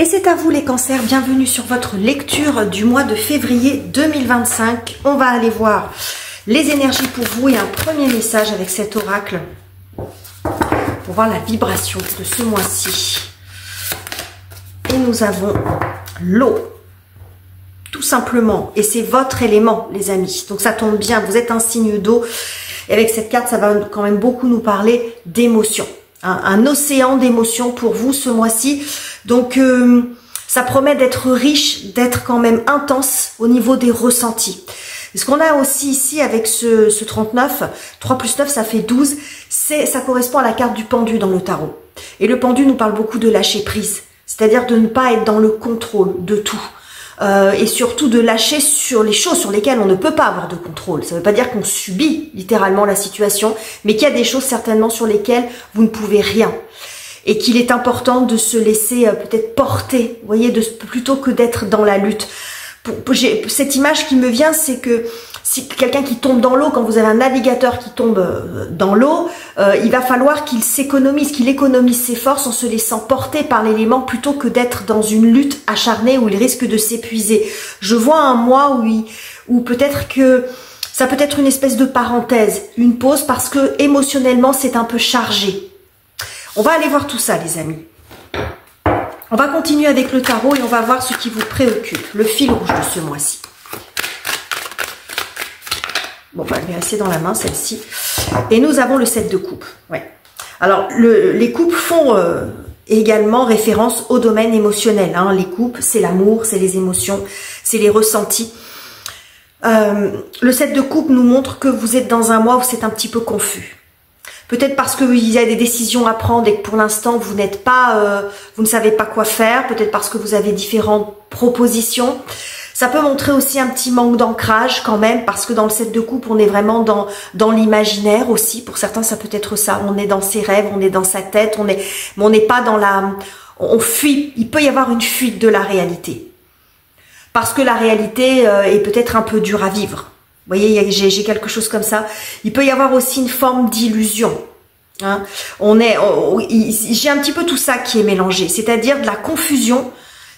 Et c'est à vous les cancers, bienvenue sur votre lecture du mois de février 2025. On va aller voir les énergies pour vous et un premier message avec cet oracle pour voir la vibration de ce mois-ci. Et nous avons l'eau, tout simplement. Et c'est votre élément, les amis. Donc ça tombe bien, vous êtes un signe d'eau. Et avec cette carte, ça va quand même beaucoup nous parler d'émotions. Un océan d'émotions pour vous ce mois-ci. Donc, ça promet d'être riche, d'être quand même intense au niveau des ressentis. Et ce qu'on a aussi ici avec ce 39, 3 plus 9, ça fait 12. Ça correspond à la carte du pendu dans le tarot. Et le pendu nous parle beaucoup de lâcher prise. C'est-à-dire de ne pas être dans le contrôle de tout. Et surtout de lâcher sur les choses sur lesquelles on ne peut pas avoir de contrôle. Ça ne veut pas dire qu'on subit littéralement la situation, mais qu'il y a des choses certainement sur lesquelles vous ne pouvez rien. Et qu'il est important de se laisser peut-être porter, vous voyez, plutôt que d'être dans la lutte. Cette image qui me vient, c'est que si quelqu'un qui tombe dans l'eau, quand vous avez un navigateur qui tombe dans l'eau, il va falloir qu'il économise ses forces en se laissant porter par l'élément plutôt que d'être dans une lutte acharnée où il risque de s'épuiser. Je vois un mois où peut-être que ça peut être une espèce de parenthèse, une pause parce que émotionnellement c'est un peu chargé. On va aller voir tout ça les amis. On va continuer avec le tarot et on va voir ce qui vous préoccupe, le fil rouge de ce mois-ci. Bon, bah, elle est restée dans la main, celle-ci. Et nous avons le 7 de coupe. Ouais. Alors, les coupes font également référence au domaine émotionnel. Hein. Les coupes, c'est l'amour, c'est les émotions, c'est les ressentis. Le 7 de coupe nous montre que vous êtes dans un mois où c'est un petit peu confus. Peut-être parce qu'il y a des décisions à prendre et que pour l'instant, vous ne savez pas quoi faire. Peut-être parce que vous avez différentes propositions. Ça peut montrer aussi un petit manque d'ancrage quand même, parce que dans le 7 de coupe, on est vraiment dans l'imaginaire aussi. Pour certains, ça peut être ça. On est dans ses rêves, on est dans sa tête, mais on n'est pas dans on fuit. Il peut y avoir une fuite de la réalité. Parce que la réalité est peut-être un peu dure à vivre. Vous voyez, j'ai quelque chose comme ça. Il peut y avoir aussi une forme d'illusion. Hein. J'ai un petit peu tout ça qui est mélangé, c'est-à-dire de la confusion.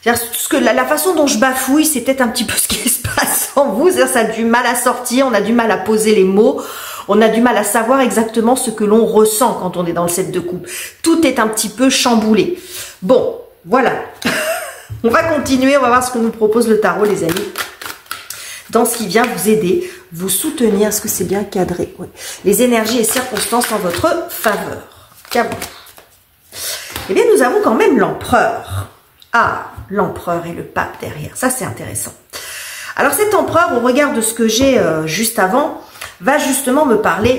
La façon dont je bafouille, c'est peut-être un petit peu ce qui se passe en vous. Ça a du mal à sortir, on a du mal à poser les mots, on a du mal à savoir exactement ce que l'on ressent quand on est dans le 7 de coupe. Tout est un petit peu chamboulé. Bon, voilà. On va continuer, on va voir ce que nous propose le tarot, les amis. Dans ce qui vient vous aider, vous soutenir, est-ce que c'est bien cadré? Oui. Les énergies et circonstances en votre faveur. Qu'avons-nous? Eh bien, nous avons quand même l'empereur. Ah, l'empereur et le pape derrière. Ça, c'est intéressant. Alors, cet empereur, au regard de ce que j'ai juste avant, va justement me parler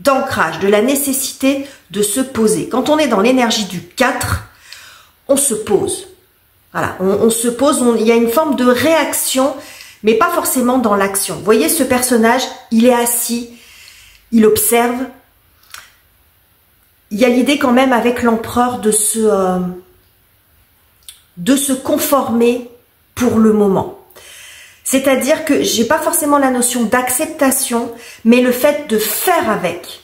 d'ancrage, de la nécessité de se poser. Quand on est dans l'énergie du 4, on se pose. Voilà, on se pose, il y a une forme de réaction, mais pas forcément dans l'action. Vous voyez, ce personnage, il est assis, il observe. Il y a l'idée quand même avec l'empereur de se conformer pour le moment. C'est-à-dire que j'ai pas forcément la notion d'acceptation, mais le fait de faire avec.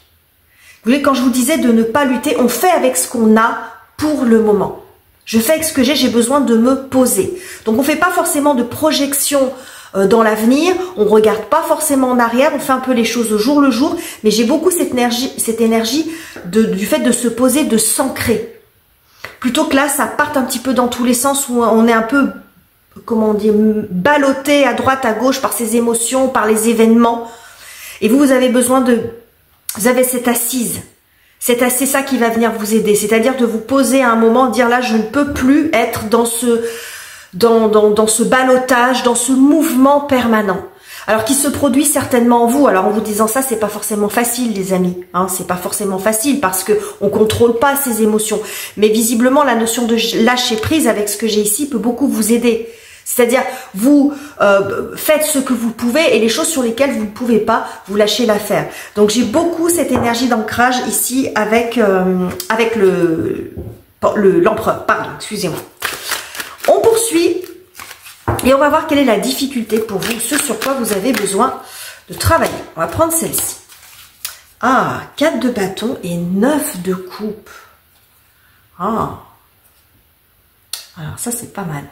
Vous voyez, quand je vous disais de ne pas lutter, on fait avec ce qu'on a pour le moment. Je fais avec ce que j'ai besoin de me poser. Donc on fait pas forcément de projection dans l'avenir, on regarde pas forcément en arrière, on fait un peu les choses au jour le jour, mais j'ai beaucoup cette énergie du fait de se poser, de s'ancrer. Plutôt que là, ça parte un petit peu dans tous les sens où on est un peu, comment dire, ballotté à droite, à gauche par ses émotions, par les événements. Et vous avez besoin vous avez cette assise. C'est ça qui va venir vous aider. C'est-à-dire de vous poser à un moment, dire là, je ne peux plus être dans ce ballottage, dans ce mouvement permanent. Alors qui se produit certainement en vous. Alors en vous disant ça, c'est pas forcément facile, les amis. Hein, c'est pas forcément facile parce que on contrôle pas ses émotions. Mais visiblement, la notion de lâcher prise avec ce que j'ai ici peut beaucoup vous aider. C'est-à-dire, vous faites ce que vous pouvez et les choses sur lesquelles vous ne pouvez pas, vous lâchez l'affaire. Donc j'ai beaucoup cette énergie d'ancrage ici avec l'empereur. Pardon, excusez-moi. On poursuit. Et on va voir quelle est la difficulté pour vous, ce sur quoi vous avez besoin de travailler. On va prendre celle-ci. Ah, 4 de bâton et 9 de coupe. Ah. Alors ça, c'est pas mal.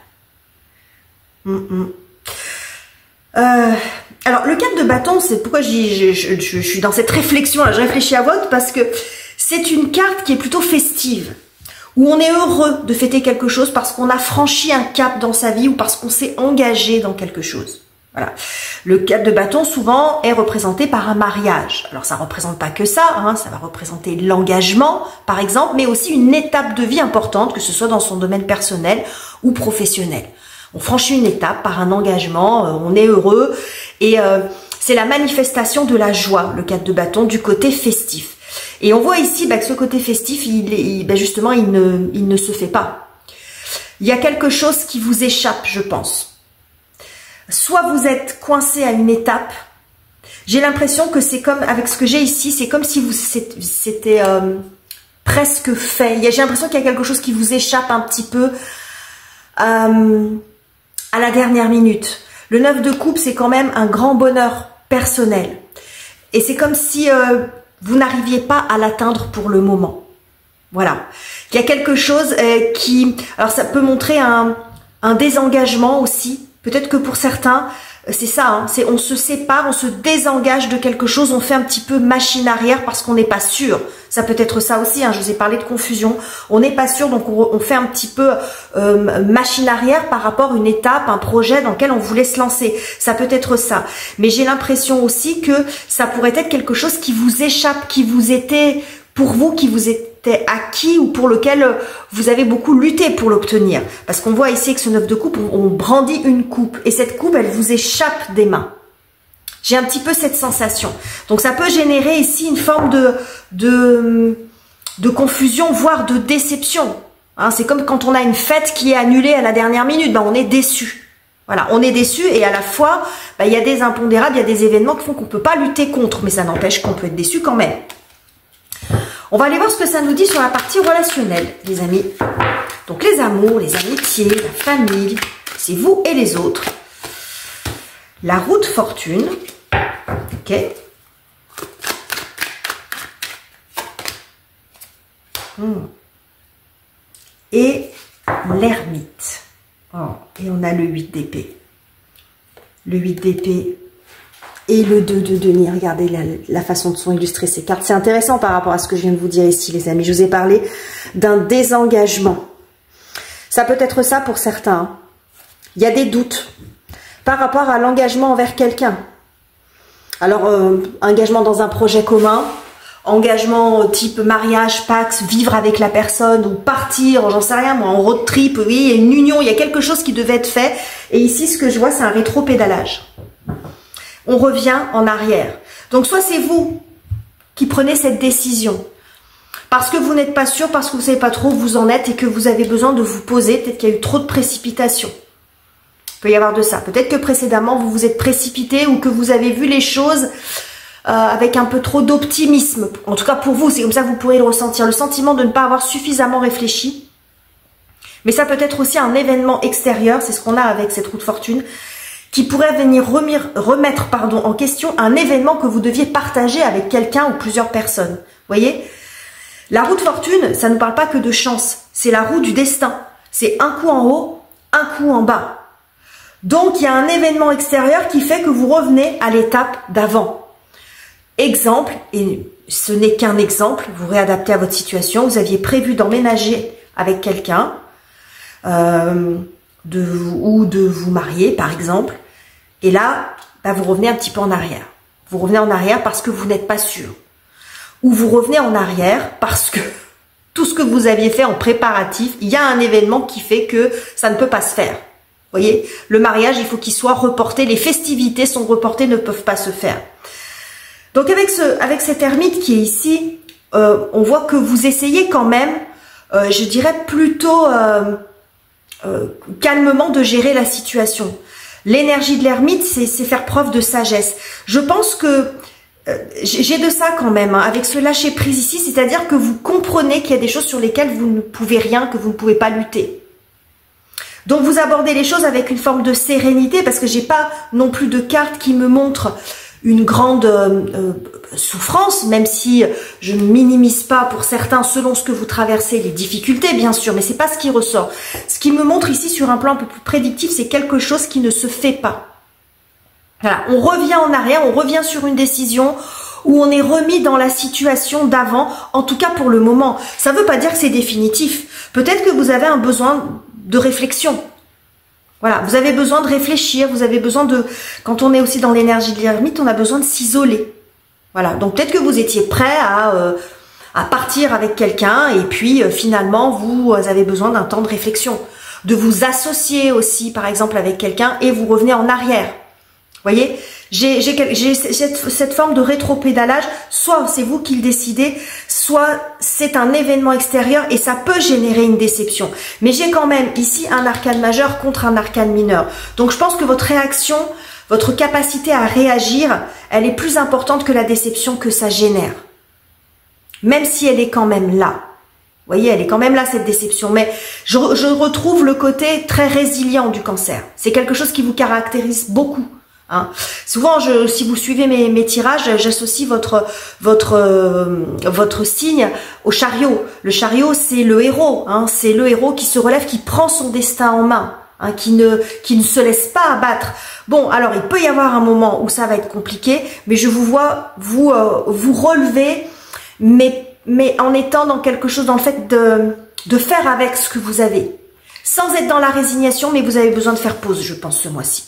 Alors, le 4 de bâton, c'est pourquoi je suis dans cette réflexion, là, je réfléchis à voix, parce que c'est une carte qui est plutôt festive, où on est heureux de fêter quelque chose parce qu'on a franchi un cap dans sa vie ou parce qu'on s'est engagé dans quelque chose. Voilà. Le 4 de bâton, souvent, est représenté par un mariage. Alors, ça représente pas que ça, hein, ça va représenter l'engagement, par exemple, mais aussi une étape de vie importante, que ce soit dans son domaine personnel ou professionnel. On franchit une étape par un engagement, on est heureux, et c'est la manifestation de la joie, le 4 de bâton, du côté festif. Et on voit ici que ce côté festif, justement, il ne se fait pas. Il y a quelque chose qui vous échappe, je pense. Soit vous êtes coincé à une étape. J'ai l'impression que c'est comme, avec ce que j'ai ici, c'est comme si c'était presque fait. J'ai l'impression qu'il y a quelque chose qui vous échappe un petit peu à la dernière minute. Le 9 de coupe, c'est quand même un grand bonheur personnel. Et c'est comme si vous n'arriviez pas à l'atteindre pour le moment. Voilà. Il y a quelque chose qui... Alors ça peut montrer un désengagement aussi. Peut-être que pour certains, c'est ça, hein, c'est on se sépare, on se désengage de quelque chose, on fait un petit peu machine arrière parce qu'on n'est pas sûr. Ça peut être ça aussi, hein, je vous ai parlé de confusion. On n'est pas sûr, donc on fait un petit peu machine arrière par rapport à une étape, un projet dans lequel on voulait se lancer. Ça peut être ça. Mais j'ai l'impression aussi que ça pourrait être quelque chose qui vous échappe, qui vous était, pour vous, qui vous était acquis ou pour lequel vous avez beaucoup lutté pour l'obtenir. Parce qu'on voit ici que ce 9 de coupe, on brandit une coupe. Et cette coupe, elle vous échappe des mains. J'ai un petit peu cette sensation. Donc ça peut générer ici une forme de confusion, voire de déception. Hein, c'est comme quand on a une fête qui est annulée à la dernière minute. Ben, on est déçu. Voilà, on est déçu et à la fois, ben, il y a des impondérables, il y a des événements qui font qu'on ne peut pas lutter contre. Mais ça n'empêche qu'on peut être déçu quand même. On va aller voir ce que ça nous dit sur la partie relationnelle, les amis. Donc les amours, les amitiés, la famille, c'est vous et les autres. La roue de fortune, ok. Et l'ermite. Oh, et on a le 8 d'épée. Le 8 d'épée. Et le 2 de denier, regardez la façon dont sont illustrées ces cartes. C'est intéressant par rapport à ce que je viens de vous dire ici, les amis. Je vous ai parlé d'un désengagement. Ça peut être ça pour certains. Il y a des doutes par rapport à l'engagement envers quelqu'un. Alors, engagement dans un projet commun, engagement type mariage, pax, vivre avec la personne ou partir, j'en sais rien moi, en road trip, oui, il y a une union, il y a quelque chose qui devait être fait. Et ici, ce que je vois, c'est un rétro-pédalage. On revient en arrière. Donc, soit c'est vous qui prenez cette décision parce que vous n'êtes pas sûr, parce que vous ne savez pas trop où vous en êtes et que vous avez besoin de vous poser. Peut-être qu'il y a eu trop de précipitation. Il peut y avoir de ça. Peut-être que précédemment, vous vous êtes précipité ou que vous avez vu les choses avec un peu trop d'optimisme. En tout cas, pour vous, c'est comme ça que vous pourrez le ressentir. Le sentiment de ne pas avoir suffisamment réfléchi. Mais ça peut être aussi un événement extérieur. C'est ce qu'on a avec cette roue de fortune, qui pourrait venir remettre en question un événement que vous deviez partager avec quelqu'un ou plusieurs personnes. Vous voyez? La roue de fortune, ça ne parle pas que de chance. C'est la roue du destin. C'est un coup en haut, un coup en bas. Donc, il y a un événement extérieur qui fait que vous revenez à l'étape d'avant. Exemple, et ce n'est qu'un exemple, vous réadaptez à votre situation. Vous aviez prévu d'emménager avec quelqu'un ou de vous marier, par exemple. Et là, vous revenez un petit peu en arrière. Vous revenez en arrière parce que vous n'êtes pas sûr. Ou vous revenez en arrière parce que tout ce que vous aviez fait en préparatif, il y a un événement qui fait que ça ne peut pas se faire. Vous voyez, le mariage, il faut qu'il soit reporté. Les festivités sont reportées, ne peuvent pas se faire. Donc avec cet ermite qui est ici, on voit que vous essayez quand même, je dirais plutôt calmement de gérer la situation. L'énergie de l'ermite, c'est faire preuve de sagesse. Je pense que j'ai de ça quand même, hein, avec ce lâcher prise ici, c'est-à-dire que vous comprenez qu'il y a des choses sur lesquelles vous ne pouvez rien, que vous ne pouvez pas lutter. Donc vous abordez les choses avec une forme de sérénité, parce que j'ai pas non plus de carte qui me montre une grande souffrance, même si je ne minimise pas pour certains, selon ce que vous traversez, les difficultés, bien sûr, mais c'est pas ce qui ressort. Ce qui me montre ici sur un plan un peu plus prédictif, c'est quelque chose qui ne se fait pas. Voilà, on revient en arrière, on revient sur une décision où on est remis dans la situation d'avant, en tout cas pour le moment. Ça ne veut pas dire que c'est définitif. Peut-être que vous avez un besoin de réflexion. Voilà, vous avez besoin de réfléchir, vous avez besoin de... Quand on est aussi dans l'énergie de l'ermite, on a besoin de s'isoler. Voilà, donc peut-être que vous étiez prêt à partir avec quelqu'un et puis finalement, vous avez besoin d'un temps de réflexion. De vous associer aussi, par exemple, avec quelqu'un et vous revenez en arrière. Vous voyez, j'ai cette forme de rétropédalage, soit c'est vous qui le décidez, soit c'est un événement extérieur et ça peut générer une déception. Mais j'ai quand même ici un arcane majeur contre un arcane mineur. Donc je pense que votre réaction, votre capacité à réagir, elle est plus importante que la déception que ça génère. Même si elle est quand même là. Vous voyez, elle est quand même là, cette déception. Mais je retrouve le côté très résilient du cancer. C'est quelque chose qui vous caractérise beaucoup. Hein. Souvent, si vous suivez mes tirages, j'associe votre signe au chariot. Le chariot, c'est le héros. Hein. C'est le héros qui se relève, qui prend son destin en main, hein, qui ne se laisse pas abattre. Bon, alors il peut y avoir un moment où ça va être compliqué, mais je vous vois vous relever, mais en étant dans quelque chose, dans le fait de faire avec ce que vous avez, sans être dans la résignation, mais vous avez besoin de faire pause, je pense, ce mois-ci.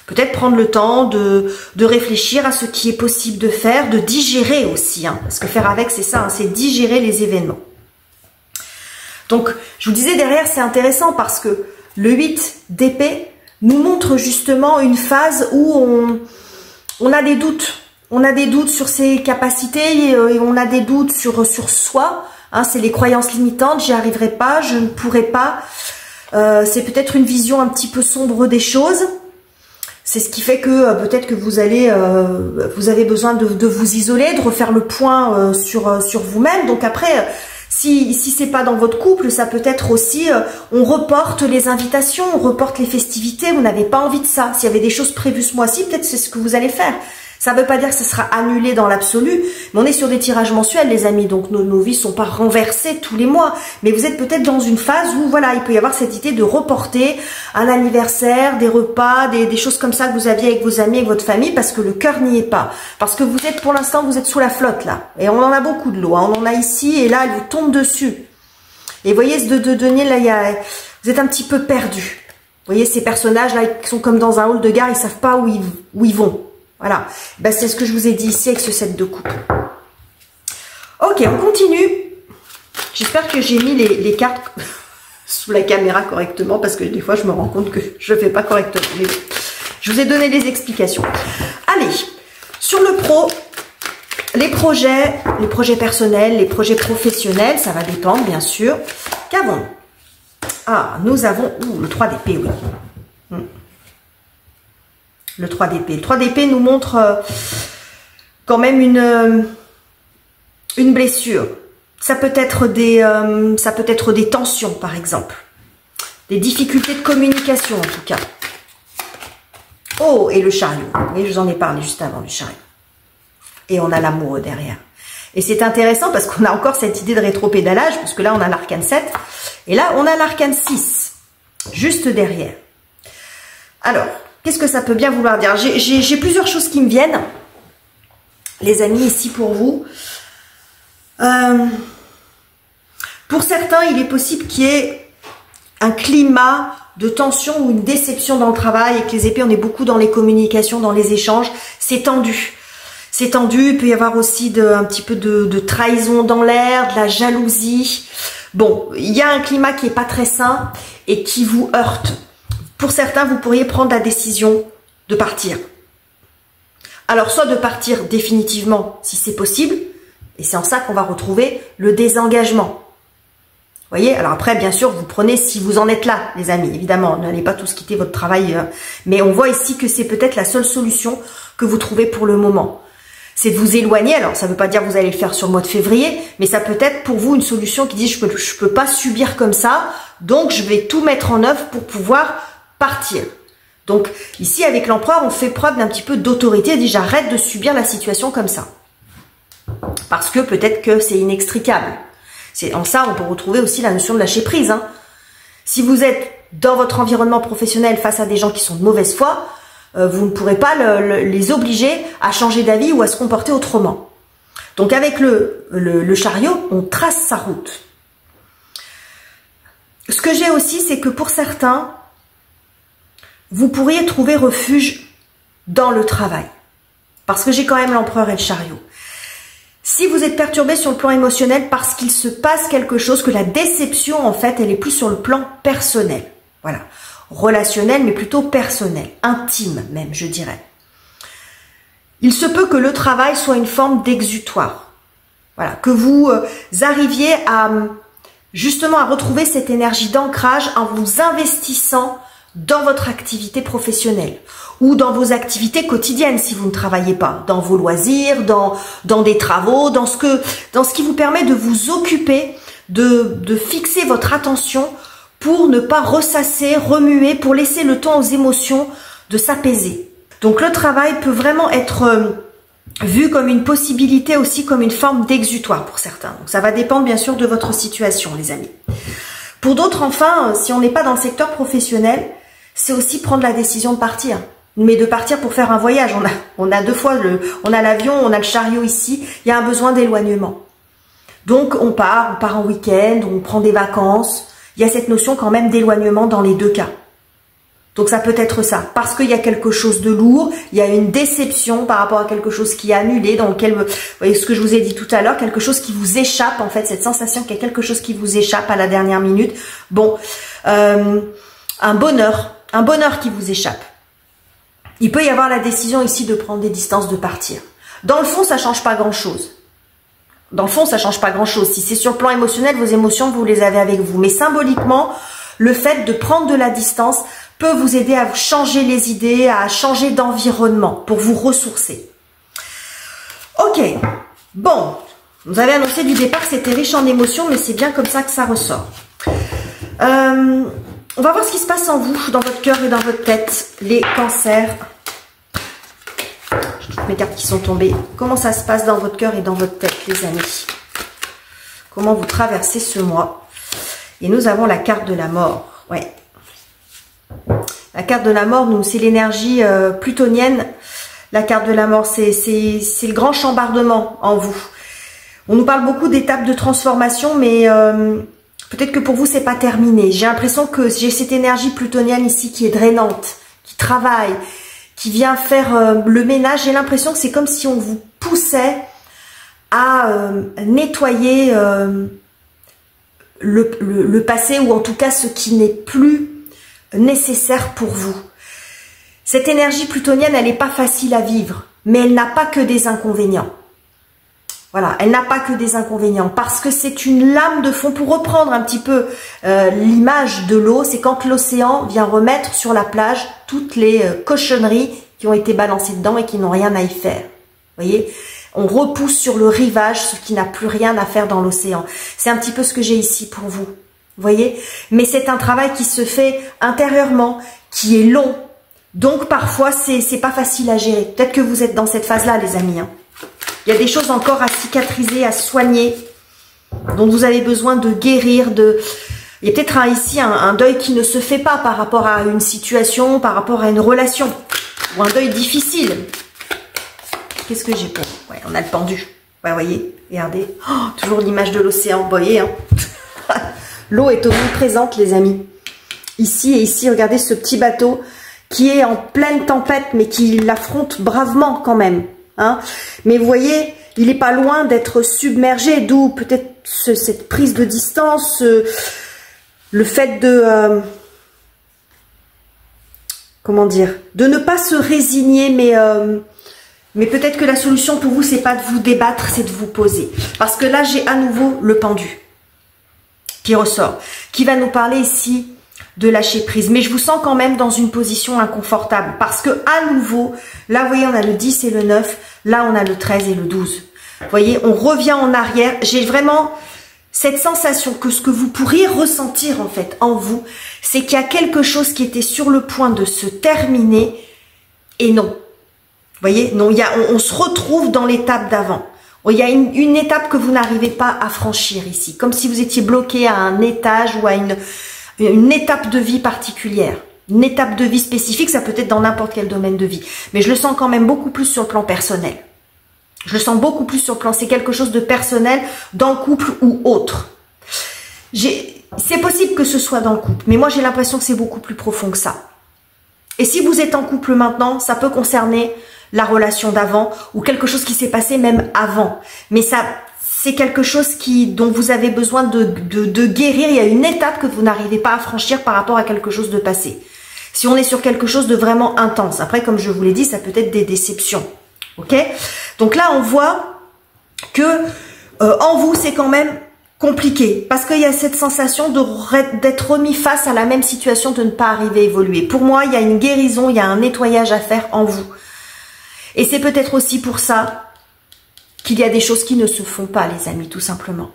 Peut-être prendre le temps de réfléchir à ce qui est possible de faire, de digérer aussi, hein, parce que faire avec, c'est ça, hein, c'est digérer les événements. Donc, je vous disais, derrière, c'est intéressant parce que le 8 d'épée nous montre justement une phase où on a des doutes. On a des doutes sur ses capacités et on a des doutes sur soi. Hein, c'est les croyances limitantes, j'y arriverai pas, je ne pourrai pas. C'est peut-être une vision un petit peu sombre des choses. C'est ce qui fait que peut-être que vous avez besoin de vous isoler, de refaire le point sur vous-même. Donc après, si c'est pas dans votre couple, ça peut être aussi, on reporte les invitations, on reporte les festivités, vous n'avez pas envie de ça. S'il y avait des choses prévues ce mois-ci, peut-être c'est ce que vous allez faire. Ça ne veut pas dire que ce sera annulé dans l'absolu, mais on est sur des tirages mensuels, les amis, donc nos vies ne sont pas renversées tous les mois. Mais vous êtes peut-être dans une phase où, voilà, il peut y avoir cette idée de reporter un anniversaire, des repas, des choses comme ça que vous aviez avec vos amis, avec votre famille, parce que le cœur n'y est pas. Parce que vous êtes, pour l'instant, vous êtes sous la flotte, là. Et on en a beaucoup de l'eau, hein. On en a ici, et là, elle vous tombe dessus. Et vous voyez, ce de denier, là, vous êtes un petit peu perdu. Vous voyez, ces personnages-là, ils sont comme dans un hall de gare, ils savent pas où ils vont. Voilà, ben, c'est ce que je vous ai dit ici avec ce set de coupe. Ok, on continue. J'espère que j'ai mis les cartes sous la caméra correctement parce que des fois je me rends compte que je ne fais pas correctement. Mais je vous ai donné des explications. Allez, sur le pro, les projets personnels, les projets professionnels, ça va dépendre bien sûr. Qu'avons-nous? Ah, nous avons le 3 d'épée, oui. Le 3 d'épée. Le 3 d'épée nous montre quand même une blessure. Ça peut être des tensions, par exemple. Des difficultés de communication, en tout cas. Oh, et le chariot. Vous voyez, je vous en ai parlé juste avant, du chariot. Et on a l'amoureux derrière. Et c'est intéressant parce qu'on a encore cette idée de rétropédalage, parce que là, on a l'arcane 7. Et là, on a l'arcane 6, juste derrière. Alors... qu'est-ce que ça peut bien vouloir dire? J'ai plusieurs choses qui me viennent, les amis, ici pour vous. Pour certains, il est possible qu'il y ait un climat de tension ou une déception dans le travail. Avec les épées, on est beaucoup dans les communications, dans les échanges. C'est tendu. C'est tendu. Il peut y avoir aussi un petit peu de trahison dans l'air, de la jalousie. Bon, il y a un climat qui n'est pas très sain et qui vous heurte. Pour certains, vous pourriez prendre la décision de partir. Alors, soit de partir définitivement, si c'est possible, et c'est en ça qu'on va retrouver le désengagement. Vous voyez? Alors après, bien sûr, vous prenez si vous en êtes là, les amis. Évidemment, n'allez pas tous quitter votre travail. Mais on voit ici que c'est peut-être la seule solution que vous trouvez pour le moment. C'est de vous éloigner. Alors, ça ne veut pas dire que vous allez le faire sur le mois de février, mais ça peut être pour vous une solution qui dit je peux pas subir comme ça, donc je vais tout mettre en œuvre pour pouvoir partir. Donc ici, avec l'empereur, on fait preuve d'un petit peu d'autorité. Dit, j'arrête de subir la situation comme ça. Parce que peut-être que c'est inextricable. En ça, on peut retrouver aussi la notion de lâcher prise. Hein. Si vous êtes dans votre environnement professionnel face à des gens qui sont de mauvaise foi, vous ne pourrez pas les obliger à changer d'avis ou à se comporter autrement. Donc avec le chariot, on trace sa route. Ce que j'ai aussi, c'est que pour certains, vous pourriez trouver refuge dans le travail. Parce que j'ai quand même l'empereur et le chariot. Si vous êtes perturbé sur le plan émotionnel parce qu'il se passe quelque chose, que la déception, en fait, elle est plus sur le plan personnel. Voilà. Relationnel, mais plutôt personnel. Intime, même, je dirais. Il se peut que le travail soit une forme d'exutoire. Voilà. Que vous arriviez à, justement, à retrouver cette énergie d'ancrage en vous investissant dans votre activité professionnelle ou dans vos activités quotidiennes si vous ne travaillez pas, dans vos loisirs, dans des travaux, dans ce qui vous permet de vous occuper, de fixer votre attention pour ne pas ressasser, remuer, pour laisser le temps aux émotions de s'apaiser. Donc le travail peut vraiment être vu comme une possibilité aussi, comme une forme d'exutoire pour certains. Donc ça va dépendre bien sûr de votre situation, les amis. Pour d'autres, enfin, si on n'est pas dans le secteur professionnel, c'est aussi prendre la décision de partir. Mais de partir pour faire un voyage. On a deux fois, on a l'avion, on a le chariot ici. Il y a un besoin d'éloignement. Donc on part en week-end, on prend des vacances. Il y a cette notion quand même d'éloignement dans les deux cas. Donc ça peut être ça. Parce qu'il y a quelque chose de lourd, il y a une déception par rapport à quelque chose qui est annulé, dans lequel, vous voyez ce que je vous ai dit tout à l'heure, quelque chose qui vous échappe, en fait, cette sensation qu'il y a quelque chose qui vous échappe à la dernière minute. Bon, un bonheur qui vous échappe. Il peut y avoir la décision ici de prendre des distances, de partir. Dans le fond, ça change pas grand-chose. Dans le fond, ça change pas grand-chose. Si c'est sur le plan émotionnel, vos émotions, vous les avez avec vous. Mais symboliquement, le fait de prendre de la distance peut vous aider à changer les idées, à changer d'environnement, pour vous ressourcer. Ok, bon, vous avez annoncé du départ que c'était riche en émotions, mais c'est bien comme ça que ça ressort. On va voir ce qui se passe en vous, dans votre cœur et dans votre tête, les cancers. J'ai toutes mes cartes qui sont tombées. Comment ça se passe dans votre cœur et dans votre tête, les amis? Comment vous traversez ce mois? Et nous avons la carte de la mort. Ouais. La carte de la mort, nous, c'est l'énergie plutonienne. La carte de la mort, c'est le grand chambardement en vous. On nous parle beaucoup d'étapes de transformation, mais peut-être que pour vous, c'est pas terminé. J'ai l'impression que j'ai cette énergie plutonienne ici qui est drainante, qui travaille, qui vient faire le ménage. J'ai l'impression que c'est comme si on vous poussait à nettoyer le passé, ou en tout cas ce qui n'est plus nécessaire pour vous. Cette énergie plutonienne, elle n'est pas facile à vivre, mais elle n'a pas que des inconvénients. Voilà, elle n'a pas que des inconvénients, parce que c'est une lame de fond. Pour reprendre un petit peu l'image de l'eau, c'est quand l'océan vient remettre sur la plage toutes les cochonneries qui ont été balancées dedans et qui n'ont rien à y faire. Vous voyez, on repousse sur le rivage ce qui n'a plus rien à faire dans l'océan. C'est un petit peu ce que j'ai ici pour vous. Vous voyez, mais c'est un travail qui se fait intérieurement, qui est long. Donc parfois, c'est pas facile à gérer. Peut-être que vous êtes dans cette phase-là, les amis. Hein. Il y a des choses encore à cicatriser, à soigner, dont vous avez besoin de guérir. Il y a peut-être ici un deuil qui ne se fait pas par rapport à une situation, par rapport à une relation, ou un deuil difficile. Qu'est-ce que j'ai pour vous? Ouais, on a le pendu. Ouais, voyez, regardez. Oh, toujours l'image de l'océan, vous voyez. Hein. L'eau est omniprésente, les amis. Ici et ici, regardez ce petit bateau qui est en pleine tempête, mais qui l'affronte bravement quand même. Hein. Mais vous voyez, il n'est pas loin d'être submergé, d'où peut-être cette prise de distance, le fait de... comment dire? De ne pas se résigner, mais peut-être que la solution pour vous, c'est pas de vous débattre, c'est de vous poser. Parce que là, j'ai à nouveau le pendu qui ressort, qui va nous parler ici de lâcher prise. Mais je vous sens quand même dans une position inconfortable, parce que à nouveau, là, vous voyez, on a le 10 et le 9, là, on a le 13 et le 12. Vous voyez, on revient en arrière. J'ai vraiment cette sensation que ce que vous pourriez ressentir, en fait, en vous, c'est qu'il y a quelque chose qui était sur le point de se terminer et non. Vous voyez, non, on se retrouve dans l'étape d'avant. Il y a une étape que vous n'arrivez pas à franchir ici, comme si vous étiez bloqué à un étage ou à une étape de vie particulière. Une étape de vie spécifique, ça peut être dans n'importe quel domaine de vie. Mais je le sens quand même beaucoup plus sur le plan personnel. Je le sens beaucoup plus sur le plan, c'est quelque chose de personnel dans le couple ou autre. C'est possible que ce soit dans le couple, mais moi j'ai l'impression que c'est beaucoup plus profond que ça. Et si vous êtes en couple maintenant, ça peut concerner la relation d'avant ou quelque chose qui s'est passé même avant. Mais ça, c'est quelque chose dont vous avez besoin de guérir. Il y a une étape que vous n'arrivez pas à franchir par rapport à quelque chose de passé. Si on est sur quelque chose de vraiment intense. Après, comme je vous l'ai dit, ça peut être des déceptions. Ok? Donc là, on voit que en vous, c'est quand même compliqué. Parce qu'il y a cette sensation d'être remis face à la même situation, de ne pas arriver à évoluer. Pour moi, il y a une guérison, il y a un nettoyage à faire en vous. Et c'est peut-être aussi pour ça qu'il y a des choses qui ne se font pas, les amis, tout simplement.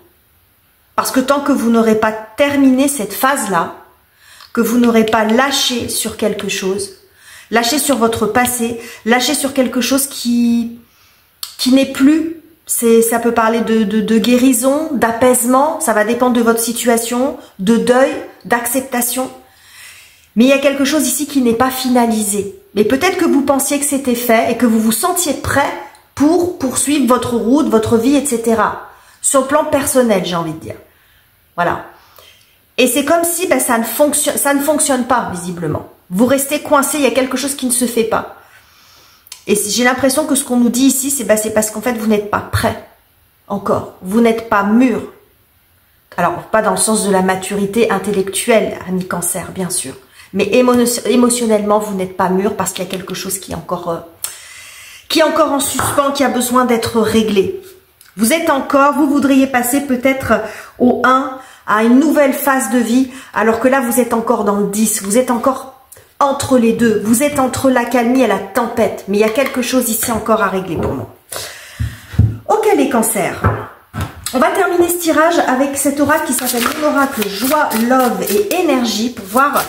Parce que tant que vous n'aurez pas terminé cette phase-là, que vous n'aurez pas lâché sur quelque chose, lâché sur votre passé, lâché sur quelque chose qui n'est plus, ça peut parler de guérison, d'apaisement, ça va dépendre de votre situation, de deuil, d'acceptation. Mais il y a quelque chose ici qui n'est pas finalisé. Mais peut-être que vous pensiez que c'était fait et que vous vous sentiez prêt pour poursuivre votre route, votre vie, etc. Sur le plan personnel, j'ai envie de dire. Voilà. Et c'est comme si ça ne fonctionne pas, visiblement. Vous restez coincé, il y a quelque chose qui ne se fait pas. Et j'ai l'impression que ce qu'on nous dit ici, c'est parce qu'en fait, vous n'êtes pas prêt encore. Vous n'êtes pas mûr. Alors, pas dans le sens de la maturité intellectuelle, ami Cancer, bien sûr. Mais émotionnellement, vous n'êtes pas mûr parce qu'il y a quelque chose qui est encore en suspens, qui a besoin d'être réglé. Vous voudriez passer peut-être au 1, à une nouvelle phase de vie, alors que là, vous êtes encore dans le 10. Vous êtes encore entre les deux. Vous êtes entre l'accalmie et la tempête. Mais il y a quelque chose ici encore à régler pour moi. Ok, les cancers. On va terminer ce tirage avec cet oracle qui s'appelle l'oracle joie, love et énergie pour voir.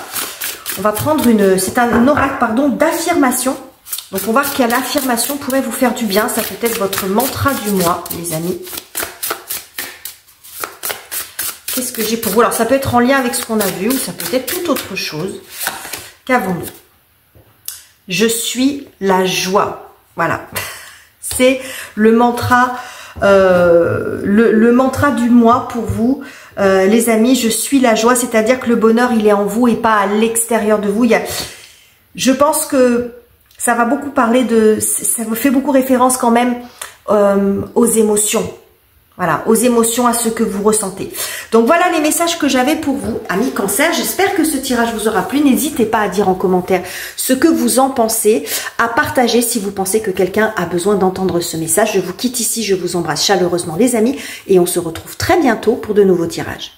On va prendre c'est un oracle, pardon, d'affirmation. Donc, on va voir quelle affirmation pourrait vous faire du bien. Ça peut être votre mantra du mois, les amis. Qu'est-ce que j'ai pour vous? Alors, ça peut être en lien avec ce qu'on a vu ou ça peut être toute autre chose. Qu'avons-nous? Je suis la joie. Voilà. C'est le mantra, le mantra du mois pour vous. Les amis, je suis la joie, c'est-à-dire que le bonheur, il est en vous et pas à l'extérieur de vous. Je pense que ça va beaucoup parler ça vous fait beaucoup référence quand même aux émotions. Voilà, aux émotions, à ce que vous ressentez. Donc voilà les messages que j'avais pour vous, amis Cancer. J'espère que ce tirage vous aura plu. N'hésitez pas à dire en commentaire ce que vous en pensez, à partager si vous pensez que quelqu'un a besoin d'entendre ce message. Je vous quitte ici, je vous embrasse chaleureusement les amis et on se retrouve très bientôt pour de nouveaux tirages.